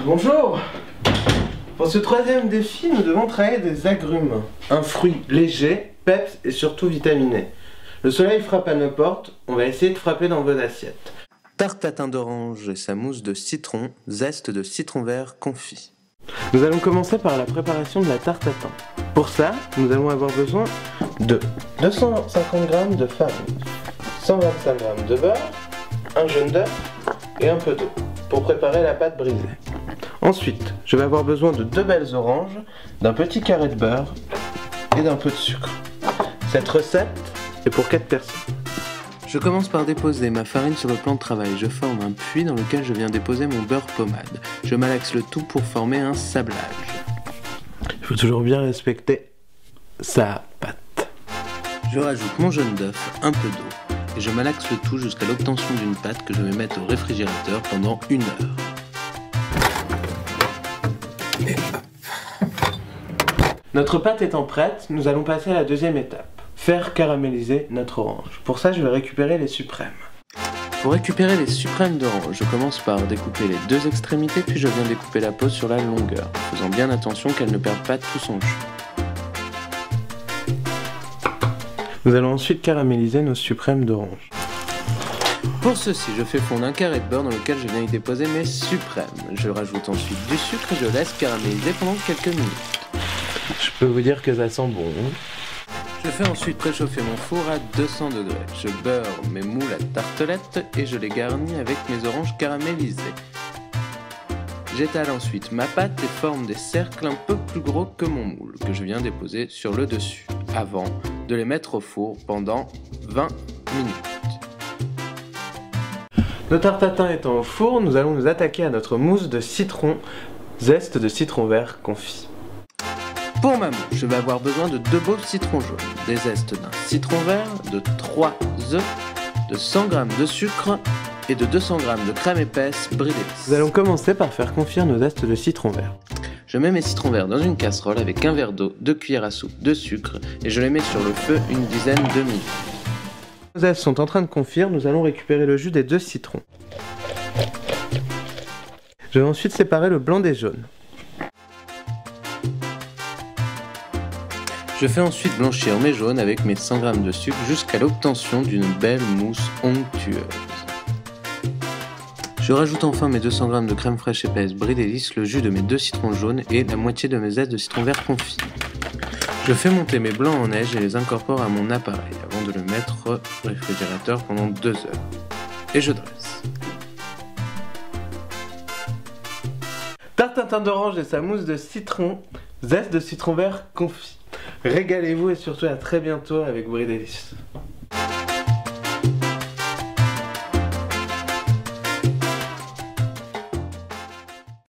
Bonjour! Pour ce troisième défi, nous devons travailler des agrumes. Un fruit léger, peps et surtout vitaminé. Le soleil frappe à nos portes, on va essayer de frapper dans vos assiettes. Tarte tatin d'orange et sa mousse de citron, zeste de citron vert confit. Nous allons commencer par la préparation de la tarte tatin. Pour ça, nous allons avoir besoin de 250 g de farine, 125 g de beurre, un jaune d'œuf et un peu d'eau pour préparer la pâte brisée. Ensuite, je vais avoir besoin de 2 belles oranges, d'un petit carré de beurre et d'un peu de sucre. Cette recette est pour 4 personnes. Je commence par déposer ma farine sur le plan de travail. Je forme un puits dans lequel je viens déposer mon beurre pommade. Je malaxe le tout pour former un sablage. Il faut toujours bien respecter sa pâte. Je rajoute mon jaune d'œuf, un peu d'eau, et je malaxe le tout jusqu'à l'obtention d'une pâte que je vais mettre au réfrigérateur pendant 1 heure. Notre pâte étant prête, nous allons passer à la deuxième étape. Faire caraméliser notre orange. Pour ça, je vais récupérer les suprêmes. Pour récupérer les suprêmes d'orange, je commence par découper les 2 extrémités, puis je viens découper la peau sur la longueur, faisant bien attention qu'elle ne perde pas tout son jus. Nous allons ensuite caraméliser nos suprêmes d'orange. Pour ceci, je fais fondre un carré de beurre dans lequel je viens y déposer mes suprêmes. Je rajoute ensuite du sucre et je laisse caraméliser pendant quelques minutes. Je peux vous dire que ça sent bon. Je fais ensuite préchauffer mon four à 200 degrés. Je beurre mes moules à tartelette et je les garnis avec mes oranges caramélisées. J'étale ensuite ma pâte et forme des cercles un peu plus gros que mon moule, que je viens déposer sur le dessus, avant de les mettre au four pendant 20 minutes. Nos tartes tatin étant au four, nous allons nous attaquer à notre mousse de citron, zeste de citron vert confit. Pour ma mousse, je vais avoir besoin de 2 baules de citron jaune, des zestes d'un citron vert, de 3 œufs, de 100 g de sucre et de 200 g de crème épaisse brie d'épices. Nous allons commencer par faire confire nos zestes de citron vert. Je mets mes citrons verts dans une casserole avec un verre d'eau, 2 cuillères à soupe de sucre et je les mets sur le feu une dizaine de minutes. Nos zestes sont en train de confire, nous allons récupérer le jus des 2 citrons. Je vais ensuite séparer le blanc des jaunes. Je fais ensuite blanchir mes jaunes avec mes 100 g de sucre jusqu'à l'obtention d'une belle mousse onctueuse. Je rajoute enfin mes 200 g de crème fraîche épaisse brie d'épices, le jus de mes 2 citrons jaunes et la moitié de mes zestes de citron vert confit. Je fais monter mes blancs en neige et les incorpore à mon appareil avant de le mettre au réfrigérateur pendant 2 heures. Et je dresse. Tarte tatin d'orange et sa mousse de citron, zeste de citron vert confit. Régalez-vous et surtout à très bientôt avec Brie Délice.